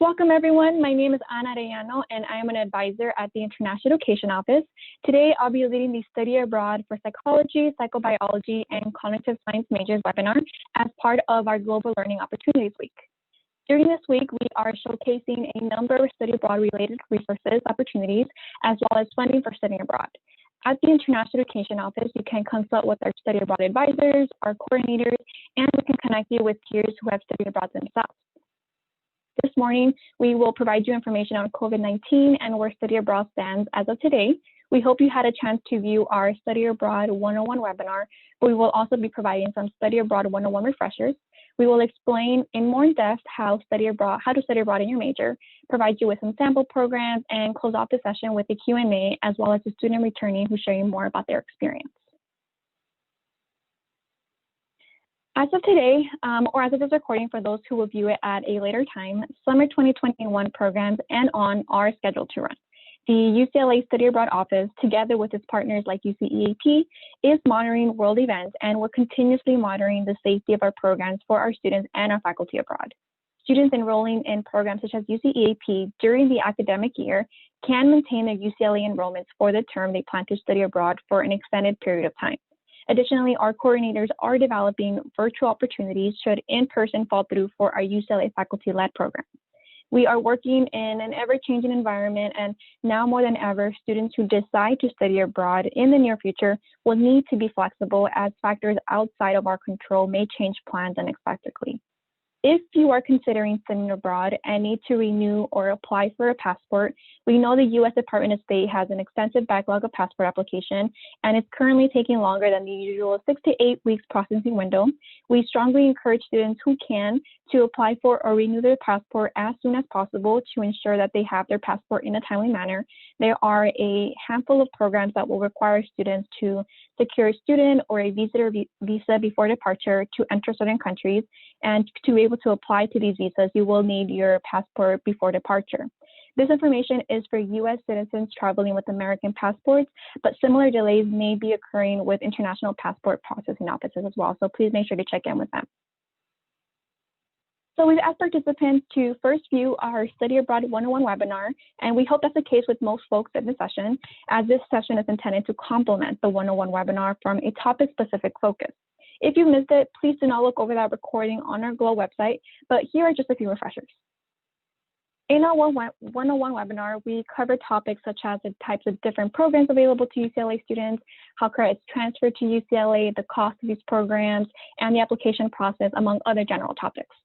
Welcome everyone. My name is Ana Arellano and I am an advisor at the International Education Office. Today I'll be leading the Study Abroad for Psychology, Psychobiology, and Cognitive Science Majors webinar as part of our Global Learning Opportunities Week. During this week, we are showcasing a number of study abroad related resources, opportunities, as well as funding for studying abroad. At the International Education Office, you can consult with our study abroad advisors, our coordinators, and we can connect you with peers who have studied abroad themselves. This morning, we will provide you information on COVID-19 and where Study Abroad stands as of today. We hope you had a chance to view our Study Abroad 101 webinar, but we will also be providing some Study Abroad 101 refreshers. We will explain in more depth how to study abroad in your major, provide you with some sample programs, and close off the session with a Q&A, as well as a student returning who's sharing more about their experience. As of today, or as of this recording for those who will view it at a later time, summer 2021 programs and on are scheduled to run. The UCLA Study Abroad Office, together with its partners like UCEAP, is monitoring world events, and we're continuously monitoring the safety of our programs for our students and our faculty abroad. Students enrolling in programs such as UCEAP during the academic year can maintain their UCLA enrollments for the term they plan to study abroad for an extended period of time. Additionally, our coordinators are developing virtual opportunities should in-person fall through for our UCLA faculty-led program. We are working in an ever-changing environment, and now more than ever, students who decide to study abroad in the near future will need to be flexible as factors outside of our control may change plans unexpectedly. If you are considering studying abroad and need to renew or apply for a passport, we know the U.S. Department of State has an extensive backlog of passport application, and it's currently taking longer than the usual 6 to 8 weeks processing window. We strongly encourage students who can to apply for or renew their passport as soon as possible to ensure that they have their passport in a timely manner. There are a handful of programs that will require students to secure a student or a visitor visa before departure to enter certain countries, and to be able to apply to these visas, you will need your passport before departure. This information is for U.S. citizens traveling with American passports, but similar delays may be occurring with international passport processing offices as well, so please make sure to check in with them. So we've asked participants to first view our Study Abroad 101 webinar, and we hope that's the case with most folks in the session, as this session is intended to complement the 101 webinar from a topic-specific focus. If you missed it, please do not look over that recording on our GLOW website, but here are just a few refreshers. In our 101 webinar, we cover topics such as the types of different programs available to UCLA students, how credits transfer to UCLA, the cost of these programs, and the application process, among other general topics.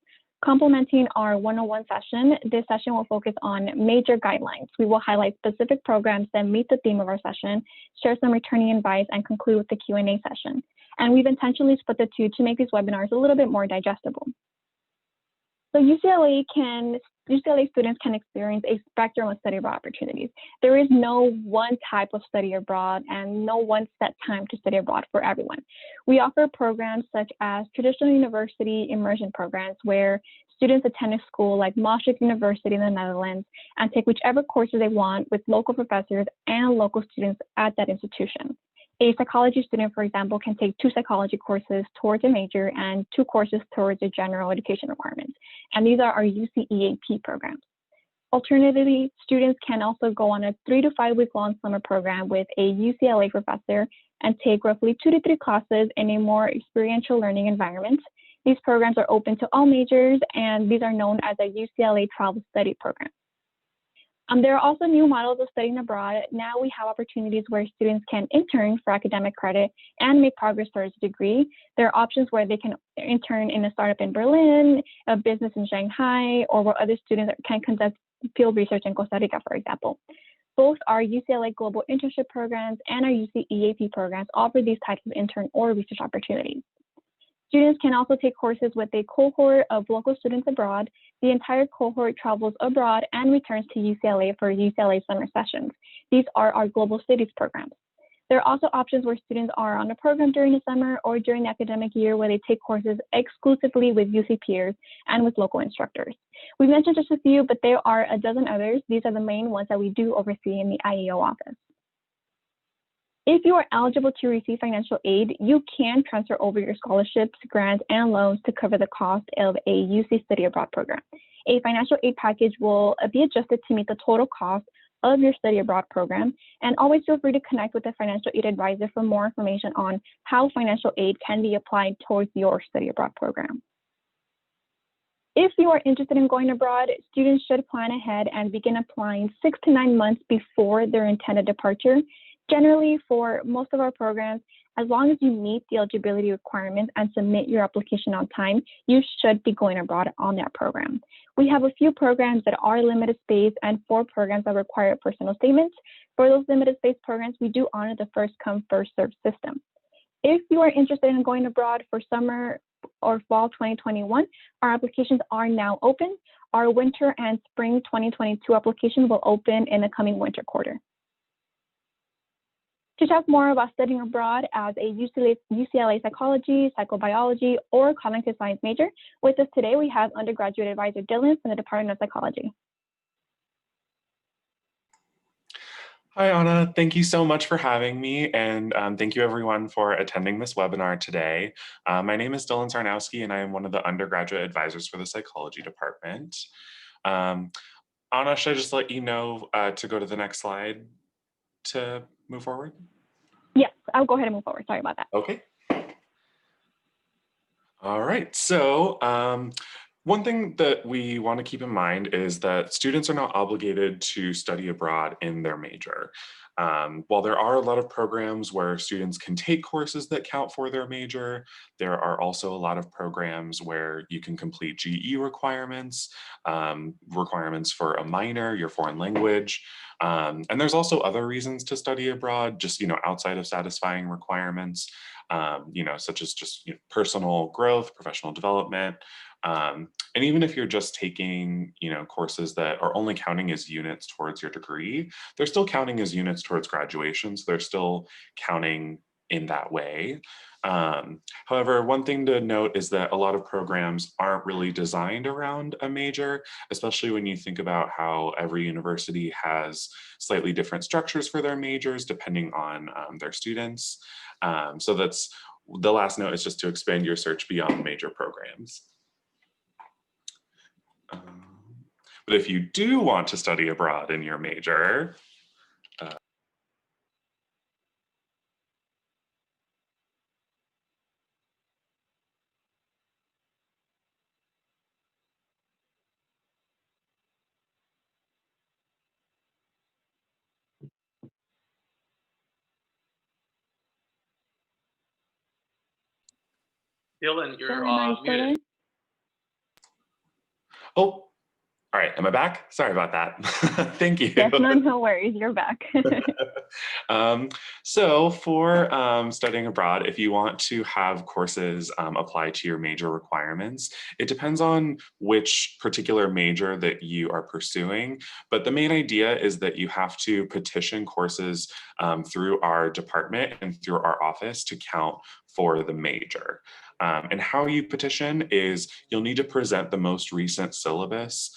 Complementing our 101 session, this session will focus on major guidelines. We will highlight specific programs that meet the theme of our session, share some returning advice, and conclude with the Q&A session. And we've intentionally split the two to make these webinars a little bit more digestible. So UCLA students can experience a spectrum of study abroad opportunities. There is no one type of study abroad and no one set time to study abroad for everyone. We offer programs such as traditional university immersion programs where students attend a school like Maastricht University in the Netherlands and take whichever courses they want with local professors and local students at that institution. A psychology student, for example, can take 2 psychology courses towards a major and 2 courses towards a general education requirement. And these are our UCEAP programs. Alternatively, students can also go on a 3 to 5 week long summer program with a UCLA professor and take roughly 2 to 3 classes in a more experiential learning environment. These programs are open to all majors, and these are known as a UCLA travel study program. There are also new models of studying abroad. Now we have opportunities where students can intern for academic credit and make progress towards a degree. There are options where they can intern in a startup in Berlin, a business in Shanghai, or where other students can conduct field research in Costa Rica, for example. Both our UCLA Global Internship programs and our UCEAP programs offer these types of intern or research opportunities. Students can also take courses with a cohort of local students abroad. The entire cohort travels abroad and returns to UCLA for UCLA summer sessions. These are our Global Studies programs. There are also options where students are on a program during the summer or during the academic year where they take courses exclusively with UC peers and with local instructors. We mentioned just a few, but there are a dozen others. These are the main ones that we do oversee in the IEO office. If you are eligible to receive financial aid, you can transfer over your scholarships, grants, and loans to cover the cost of a UC Study Abroad program. A financial aid package will be adjusted to meet the total cost of your study abroad program. And always feel free to connect with a financial aid advisor for more information on how financial aid can be applied towards your study abroad program. If you are interested in going abroad, students should plan ahead and begin applying 6 to 9 months before their intended departure. Generally, for most of our programs, as long as you meet the eligibility requirements and submit your application on time, you should be going abroad on that program. We have a few programs that are limited space and 4 programs that require personal statements. For those limited space programs, we do honor the first come, first served system. If you are interested in going abroad for summer or fall 2021, our applications are now open. Our winter and spring 2022 application will open in the coming winter quarter. To talk more about studying abroad as a UCLA psychology, psychobiology, or cognitive science major, with us today we have undergraduate advisor Dylan from the Department of Psychology. Hi, Anna. Thank you so much for having me, and thank you everyone for attending this webinar today. My name is Dylan Sarnowski, and I am one of the undergraduate advisors for the psychology department. Anna, should I just let you know to go to the next slide to move forward? Yes, I'll go ahead and move forward. Sorry about that. Okay. All right. So one thing that we want to keep in mind is that students are not obligated to study abroad in their major. While there are a lot of programs where students can take courses that count for their major, there are also a lot of programs where you can complete GE requirements, requirements for a minor, your foreign language. And there's also other reasons to study abroad, just, outside of satisfying requirements, such as just personal growth, professional development. And even if you're just taking, courses that are only counting as units towards your degree, they're still counting as units towards graduation. So they're still counting in that way. However, one thing to note is that a lot of programs aren't really designed around a major, especially when you think about how every university has slightly different structures for their majors depending on their students. So that's the last note, is just to expand your search beyond major programs. But if you do want to study abroad in your major, Dylan, you're muted. oh, all right, am I back? Sorry about that. Thank you. Yes, no worries, you're back. So for studying abroad, if you want to have courses apply to your major requirements, it depends on which particular major that you are pursuing. But the main idea is that you have to petition courses through our department and through our office to count for the major. And how you petition is you'll need to present the most recent syllabus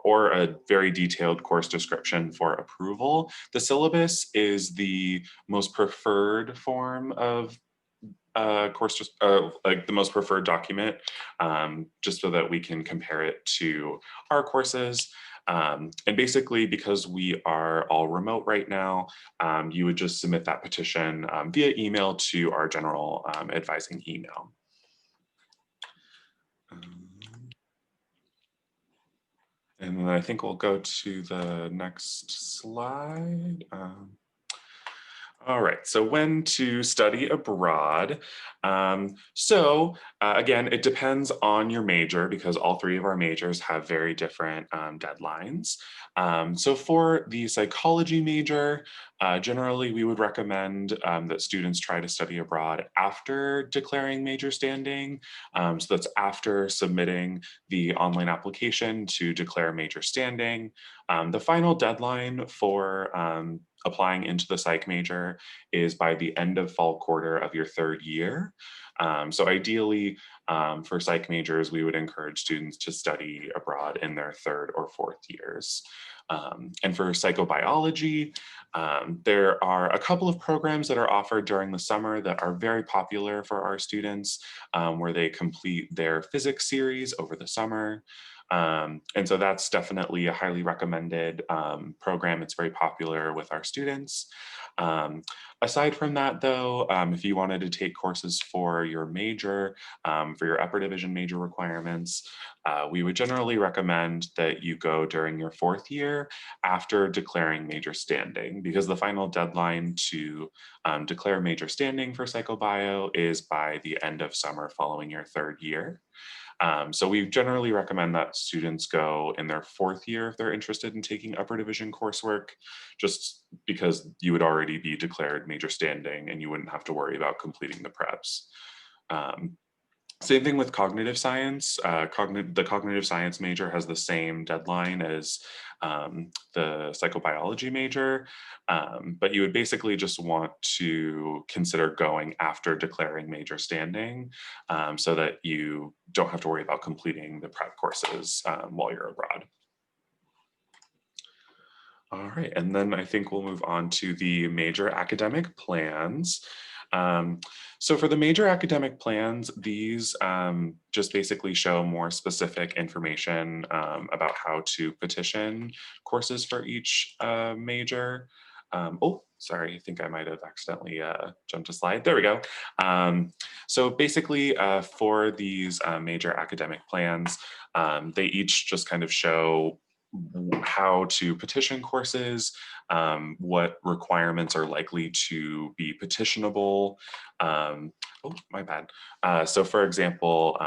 or a very detailed course description for approval. The syllabus is the most preferred form of course, like the most preferred document, just so that we can compare it to our courses. And basically, because we are all remote right now, you would just submit that petition via email to our general advising email. And then I think we'll go to the next slide. All right, so when to study abroad. Again, it depends on your major because all 3 of our majors have very different deadlines. So for the psychology major, generally we would recommend that students try to study abroad after declaring major standing. So that's after submitting the online application to declare major standing. The final deadline for applying into the psych major is by the end of fall quarter of your 3rd year. So ideally, for psych majors, we would encourage students to study abroad in their 3rd or 4th years. And for psychobiology, there are a couple of programs that are offered during the summer that are very popular for our students, where they complete their physics series over the summer. And so that's definitely a highly recommended program. It's very popular with our students. Aside from that, though, if you wanted to take courses for your major, for your upper division major requirements, we would generally recommend that you go during your 4th year after declaring major standing, because the final deadline to declare major standing for psychobio is by the end of summer following your 3rd year. So we generally recommend that students go in their 4th year if they're interested in taking upper division coursework, just because you would already be declared major standing and you wouldn't have to worry about completing the preps. Same thing with cognitive science. The cognitive science major has the same deadline as the psychobiology major, but you would basically just want to consider going after declaring major standing so that you don't have to worry about completing the prep courses while you're abroad. All right, and then I think we'll move on to the major academic plans. So for the major academic plans, these just basically show more specific information about how to petition courses for each major. Oh, sorry, I think I might have accidentally jumped a slide. There we go. So basically for these major academic plans, they each just kind of show how to petition courses, what requirements are likely to be petitionable. Oh, my bad. So for example,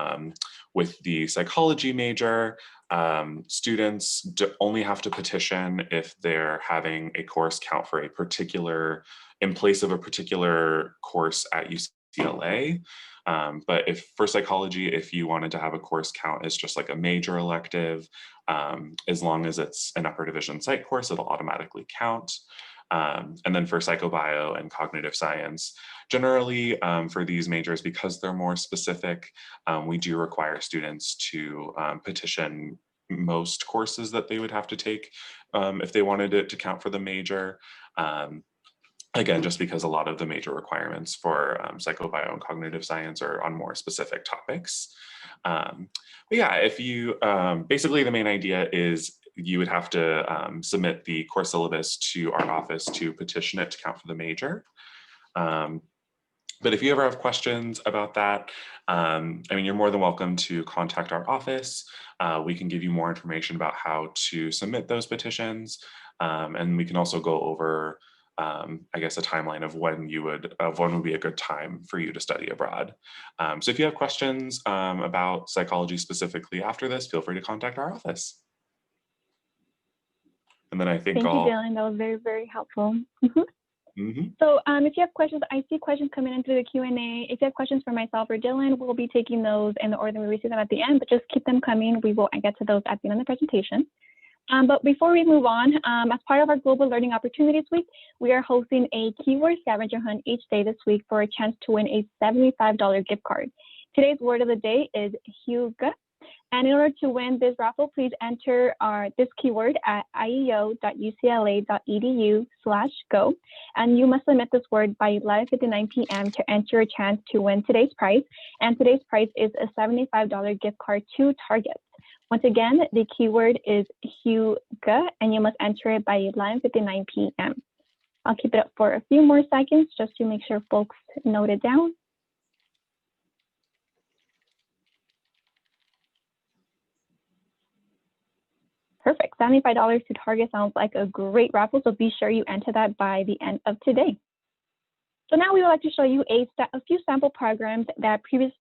with the psychology major, students only have to petition if they're having a course count for a particular, in place of a particular course at UCLA. But if for psychology, if you wanted to have a course count as just like a major elective, as long as it's an upper division psych course, it'll automatically count. And then for psychobio and cognitive science, generally for these majors, because they're more specific, we do require students to petition most courses that they would have to take if they wanted it to count for the major. Again, just because a lot of the major requirements for psychobio and cognitive science are on more specific topics. But yeah, if you, basically the main idea is you would have to submit the course syllabus to our office to petition it to count for the major. But if you ever have questions about that, I mean, you're more than welcome to contact our office. We can give you more information about how to submit those petitions. And we can also go over I guess a timeline of when would be a good time for you to study abroad. So if you have questions about psychology specifically after this, feel free to contact our office. And then I think Thank you, Dylan. That was very, very helpful. So if you have questions, I see questions coming in through the Q&A. If you have questions for myself or Dylan, we'll be taking those in the order we receive them at the end, but just keep them coming. We will get to those at the end of the presentation. But before we move on, as part of our Global Learning Opportunities Week, we are hosting a keyword scavenger hunt each day this week for a chance to win a $75 gift card. Today's word of the day is huga. And in order to win this raffle, please enter this keyword at ieo.ucla.edu/go. And you must submit this word by 11:59 p.m. to enter a chance to win today's prize. And today's prize is a $75 gift card to Target. Once again, the keyword is huga, and you must enter it by 11:59 p.m. I'll keep it up for a few more seconds just to make sure folks note it down. Perfect. $75 to Target sounds like a great raffle, so be sure you enter that by the end of today. So now we would like to show you a few sample programs that previous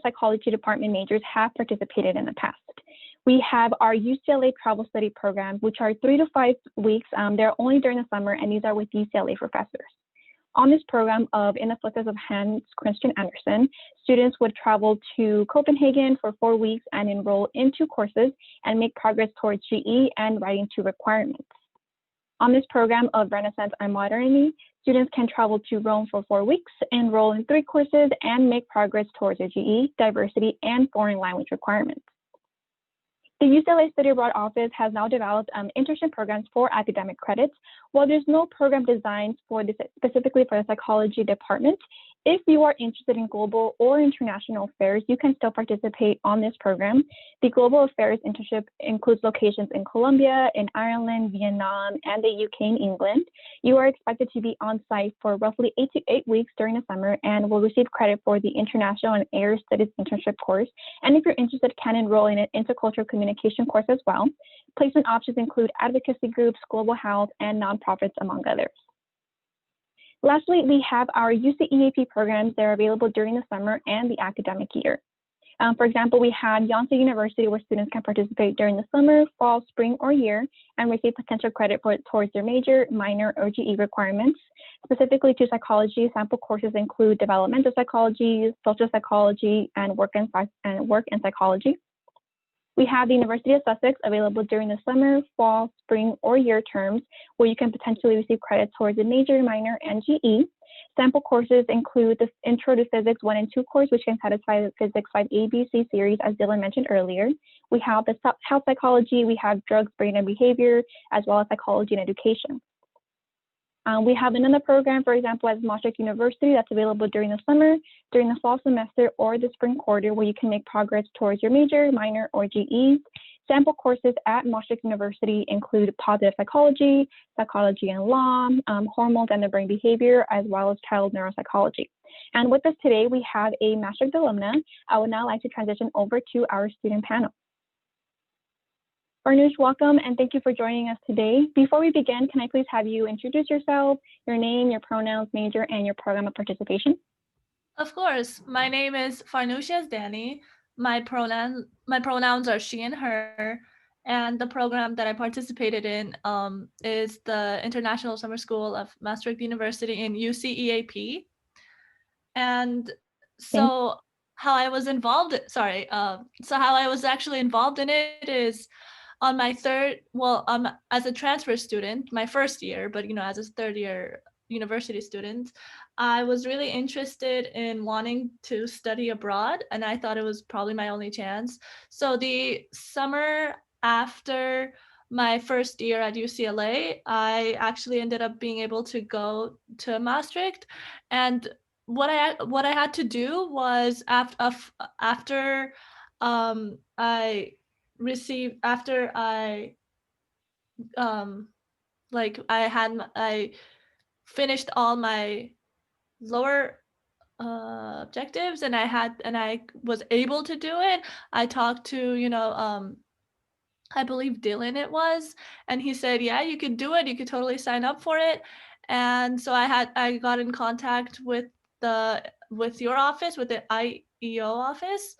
psychology department majors have participated in the past. We have our UCLA travel study programs, which are 3 to 5 weeks. They're only during the summer, and these are with UCLA professors. On this program of In the Footsteps of Hans Christian Andersen, students would travel to Copenhagen for 4 weeks and enroll in 2 courses and make progress towards GE and writing 2 requirements. On this program of Renaissance and Modernity, students can travel to Rome for 4 weeks, enroll in 3 courses, and make progress towards their GE, diversity, and foreign language requirements. The UCLA Study Abroad Office has now developed internship programs for academic credits. While there's no program designed for this specifically for the psychology department, If you are interested in global or international affairs, you can still participate on this program. The Global Affairs internship includes locations in Colombia, in Ireland, Vietnam, and the UK and England. You are expected to be on site for roughly 8 to 8 weeks during the summer and will receive credit for the International and Air Studies internship course. And if you're interested, can enroll in an intercultural communication course as well. Placement options include advocacy groups, global health, and nonprofits, among others. Lastly, we have our UCEAP programs that are available during the summer and the academic year. For example, we have Yonsei University, where students can participate during the summer, fall, spring, or year and receive potential credit towards their major, minor, or GE requirements. Specifically to psychology, sample courses include developmental psychology, social psychology, and work and psychology. We have the University of Sussex available during the summer, fall, spring, or year terms, where you can potentially receive credit towards a major, minor, and GE. Sample courses include the Intro to Physics 1 and 2 course, which can satisfy the Physics 5 ABC series, as Dylan mentioned earlier. We have the health psychology, we have drugs, brain, and behavior, as well as psychology and education. We have another program, for example, at Maastricht University that's available during the summer, during the fall semester, or the spring quarter, where you can make progress towards your major, minor, or GEs. Sample courses at Maastricht University include positive psychology, psychology and law, hormones and the brain behavior, as well as child neuropsychology. And with us today, we have a Maastricht alumna. I would now like to transition over to our student panel. Farnoosh, welcome, and thank you for joining us today. Before we begin, can I please have you introduce yourself, your name, your pronouns, major, and your program of participation? Of course. My name is Farnoosh Yazdani. My pronouns are she and her, and the program that I participated in is the International Summer School of Maastricht University in UCEAP. And so how I was involved, so how I was actually involved in it is on my as a transfer student, my first year, but as a third year university student, I was really interested in wanting to study abroad, and I thought it was probably my only chance. So the summer after my first year at UCLA, I actually ended up being able to go to Maastricht, and what I had to do was after I finished all my lower objectives, and I was able to do it. I talked to I believe Dylan it was, and he said, yeah, you could do it, you could totally sign up for it. And so I got in contact with your office, with the IEO office,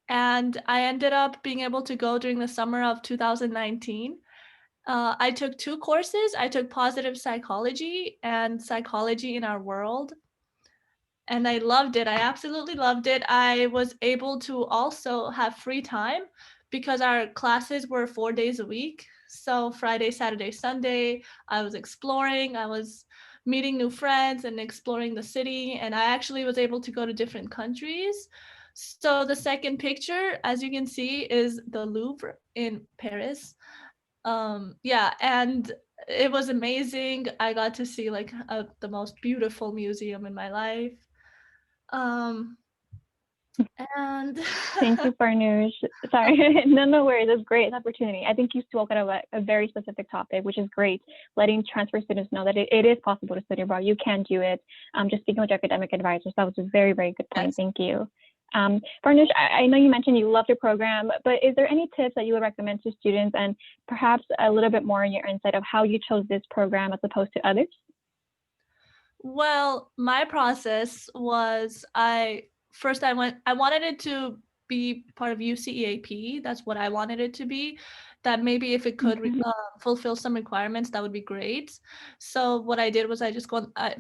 and I ended up being able to go during the summer of 2019. I took 2 courses. I took positive psychology and psychology in our world, and I loved it. I absolutely loved it. I was able to also have free time because our classes were 4 days a week. So Friday, Saturday, Sunday, I was exploring. I was meeting new friends and exploring the city, and I actually was able to go to different countries. So the second picture, as you can see, is the Louvre in Paris. And it was amazing. I got to see the most beautiful museum in my life. And Thank you, Farnoosh. Sorry, no worries. It's great. It's an opportunity. I think you spoke about a very specific topic, which is great. Letting transfer students know that it is possible to study abroad. You can do it. Just speaking with your academic advisors, that was a very, very good point. Yes. Thank you. Farnoosh, I know you mentioned you loved your program, but is there any tips that you would recommend to students, and perhaps a little bit more in your insight of how you chose this program as opposed to others? Well, my process was I wanted it to be part of UCEAP. That's what I wanted it to be. That maybe if it could fulfill some requirements, that would be great. So what I did was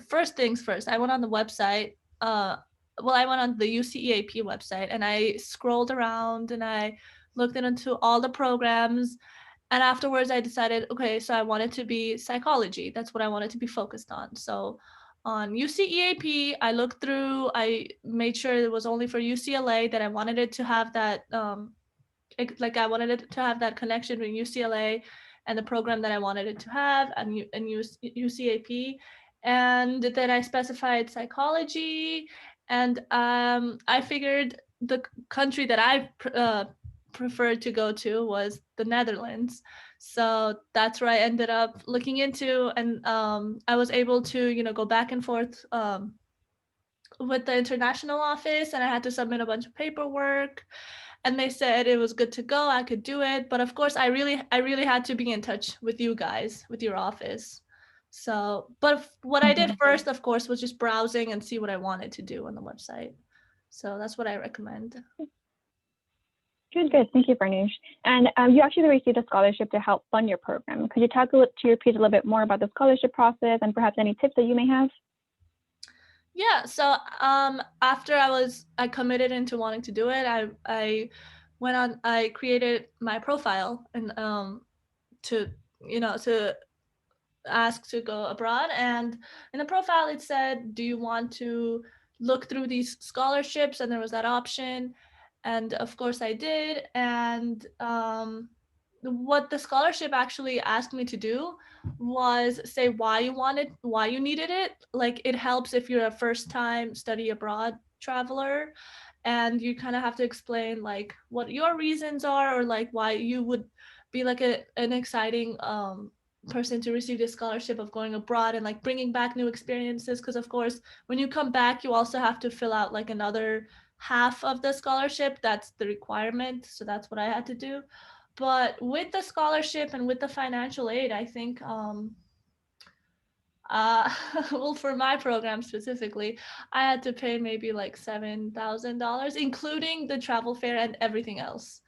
first things first, I went on the website. I went on the UCEAP website, and I scrolled around and I looked into all the programs. And afterwards I decided, okay, so I wanted to be psychology. That's what I wanted to be focused on. So on UCEAP, I looked through, I made sure it was only for UCLA, that I wanted it to have that, I wanted it to have that connection between UCLA and the program that I wanted it to have, and UCAP. And then I specified psychology, and I figured the country that I preferred to go to was the Netherlands. So that's where I ended up looking into, and I was able to, go back and forth with the international office, and I had to submit a bunch of paperwork, and they said it was good to go, I could do it. But of course, I really had to be in touch with you guys, with your office. So, but what I did first, of course, was just browsing and see what I wanted to do on the website. So that's what I recommend. Good. Thank you, Farnoosh. And you actually received a scholarship to help fund your program. Could you talk to your peers a little bit more about the scholarship process and perhaps any tips that you may have? Yeah, so after I committed into wanting to do it, I created my profile and to ask to go abroad. And in the profile it said, do you want to look through these scholarships? And there was that option, and of course I did. And what the scholarship actually asked me to do was say why you needed it. Like, it helps if you're a first time study abroad traveler, and you kind of have to explain like what your reasons are, or like why you would be like an exciting person to receive this scholarship of going abroad and like bringing back new experiences. Because of course when you come back, you also have to fill out like another half of the scholarship. That's the requirement. So that's what I had to do. But with the scholarship and with the financial aid, I think well, for my program specifically, I had to pay maybe like $7,000, including the travel fare and everything else.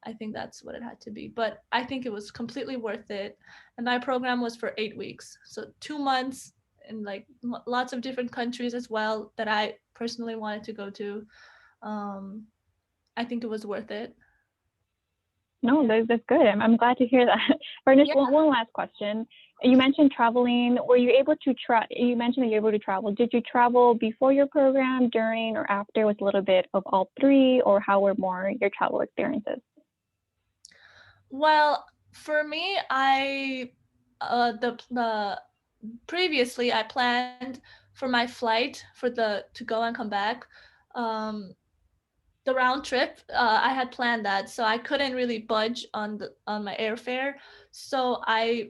I think that's what it had to be. But I think it was completely worth it. And my program was for 8 weeks. So 2 months in like lots of different countries as well that I personally wanted to go to. I think it was worth it. No, that's good. I'm glad to hear that. Farnoosh, one last question. You mentioned traveling. Were you able to you mentioned that you're able to travel. Did you travel before your program, during, or after? Was a little bit of all three, or how were more your travel experiences? Well, for me, previously I planned for my flight to go and come back. The round trip, I had planned that, so I couldn't really budge on my airfare. So I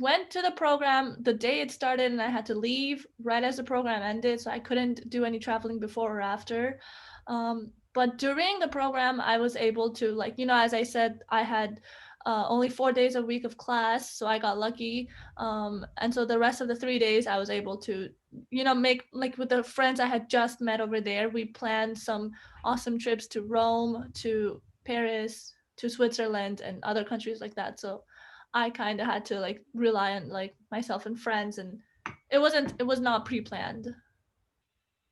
went to the program the day it started, and I had to leave right as the program ended, so I couldn't do any traveling before or after. But during the program, I was able to, like, as I said, I had only 4 days a week of class, so I got lucky. And so the rest of the 3 days, I was able to, make, like, with the friends I had just met over there, we planned some awesome trips to Rome, to Paris, to Switzerland, and other countries like that. So I kind of had to like rely on like myself and friends, and it was not pre-planned.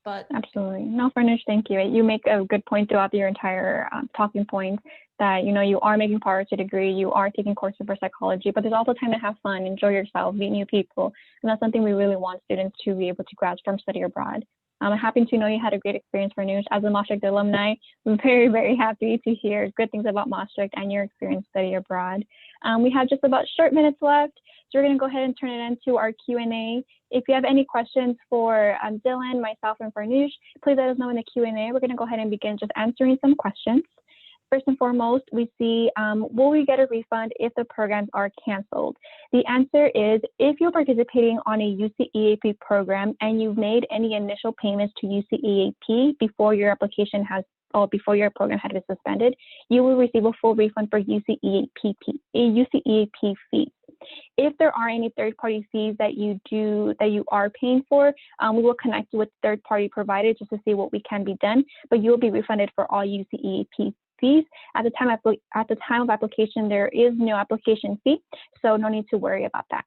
But absolutely. No, Farnoosh, thank you. You make a good point throughout your entire talking point that, you are making progress to a degree, you are taking courses for psychology, but there's also time to have fun, enjoy yourself, meet new people. And that's something we really want students to be able to grasp from study abroad. I'm happy to know you had a great experience, Farnoosh. As a Maastricht alumni, I'm very, very happy to hear good things about Maastricht and your experience study abroad. We have just about short minutes left, so we're going to go ahead and turn it into our Q&A. If you have any questions for Dylan, myself, and Farnoosh, please let us know in the Q&A. We're going to go ahead and begin just answering some questions. First and foremost, we see, will we get a refund if the programs are canceled? The answer is, if you're participating on a UCEAP program and you've made any initial payments to UCEAP before your application before your program had been suspended, you will receive a full refund for UCEAP fees. If there are any third-party fees that you are paying for, we will connect you with third-party providers just to see what we can be done, but you will be refunded for all UCEAP fees. At the time of application, there is no application fee, so no need to worry about that.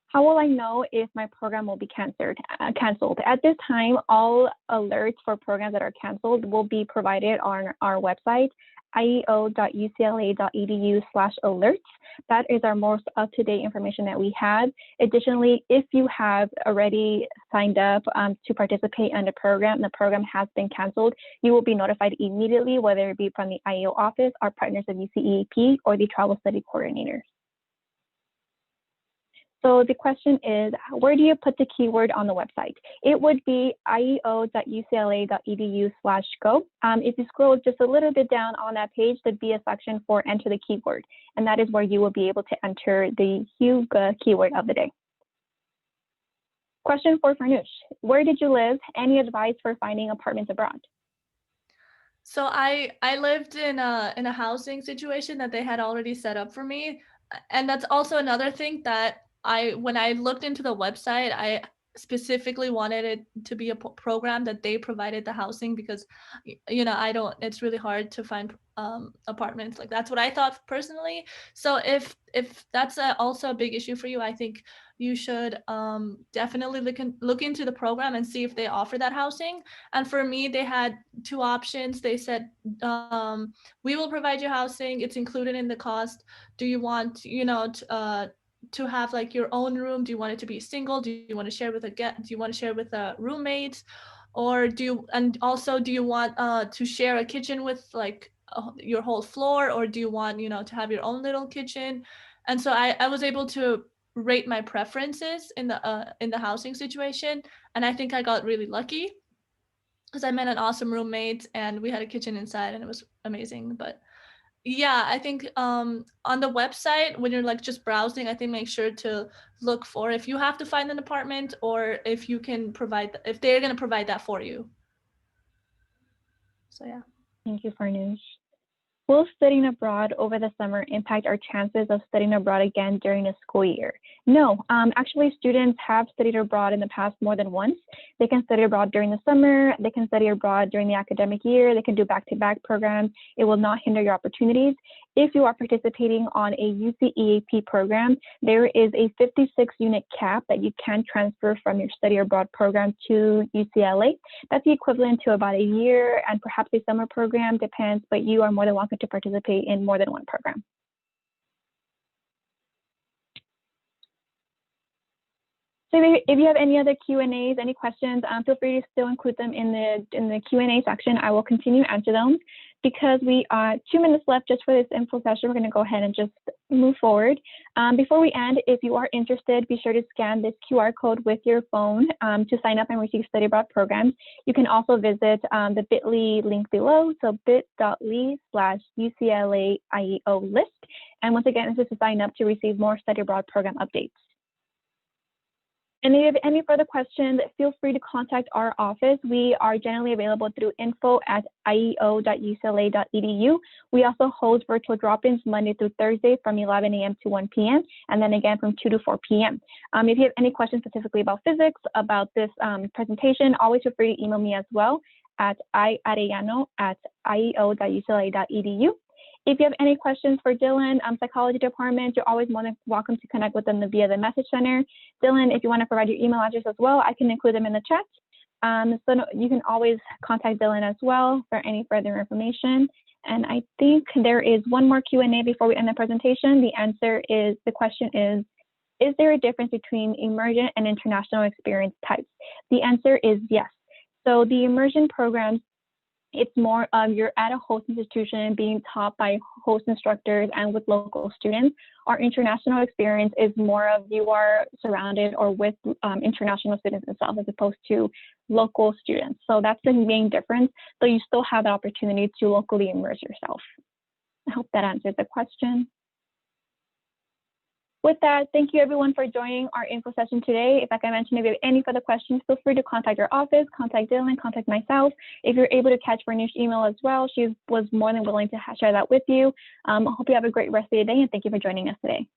How will I know if my program will be canceled? At this time, all alerts for programs that are canceled will be provided on our website, ieo.ucla.edu/alerts. That is our most up-to-date information that we have. Additionally, if you have already signed up to participate in the program and the program has been canceled, you will be notified immediately, whether it be from the IEO office, our partners at UCEAP, or the travel study coordinators. So the question is, where do you put the keyword on the website? It would be ieo.ucla.edu/go. If you scroll just a little bit down on that page, there'd be a section for enter the keyword, and that is where you will be able to enter the Hugo keyword of the day. Question for Farnoosh, where did you live? Any advice for finding apartments abroad? So I lived in a housing situation that they had already set up for me. And that's also another thing that when I looked into the website, I specifically wanted it to be a program that they provided the housing, because it's really hard to find apartments. Like, that's what I thought personally. So if that's also a big issue for you, I think you should definitely look into the program and see if they offer that housing. And for me, they had two options. They said, we will provide you housing, it's included in the cost. Do you want to have like your own room? Do you want it to be single? Do you want to share with a roommate? Or do you want to share a kitchen with like your whole floor? Or do you want to have your own little kitchen? And so I was able to rate my preferences in the housing situation, and I think I got really lucky because I met an awesome roommate and we had a kitchen inside and it was amazing. But yeah, I think on the website, when you're like just browsing, I think make sure to look for if you have to find an apartment or if you can if they're going to provide that for you. So yeah. Thank you, Farnoosh. Will studying abroad over the summer impact our chances of studying abroad again during the school year? No, actually students have studied abroad in the past more than once. They can study abroad during the summer, they can study abroad during the academic year, they can do back-to-back programs. It will not hinder your opportunities. If you are participating on a UCEAP program, there is a 56-unit cap that you can transfer from your study abroad program to UCLA. That's the equivalent to about a year and perhaps a summer program, depends, but you are more than welcome to participate in more than one program. So if you have any other Q&As, any questions, feel free to still include them in the Q&A section. I will continue to answer them. Because we are 2 minutes left just for this info session, we're going to go ahead and just move forward. Before we end, if you are interested, be sure to scan this QR code with your phone to sign up and receive study abroad programs. You can also visit the bit.ly link below, so bit.ly/UCLA-IEO list. And once again, this is to sign up to receive more study abroad program updates. And if you have any further questions, feel free to contact our office. We are generally available through info@ieo.ucla.edu. We also host virtual drop-ins Monday through Thursday from 11 a.m. to 1 p.m. and then again from 2 to 4 p.m. If you have any questions specifically about physics, about this presentation, always feel free to email me as well at iarellano@ieo.ucla.edu. If you have any questions for Dylan, psychology department, you're always more than welcome to connect with them via the message center. Dylan, if you want to provide your email address as well, I can include them in the chat. So you can always contact Dylan as well for any further information. And I think there is one more Q&A before we end the presentation. The question is there a difference between immersion and international experience types? The answer is yes. So the immersion programs, it's more of you're at a host institution being taught by host instructors and with local students. Our international experience is more of you are surrounded or with international students themselves as opposed to local students. So that's the main difference. So you still have the opportunity to locally immerse yourself. I hope that answers the question. With that, thank you everyone for joining our info session today. Like I mentioned, if you have any further questions, feel free to contact our office, contact Dylan, contact myself. If you're able to catch Farnoos's email as well, she was more than willing to share that with you. I hope you have a great rest of your day and thank you for joining us today.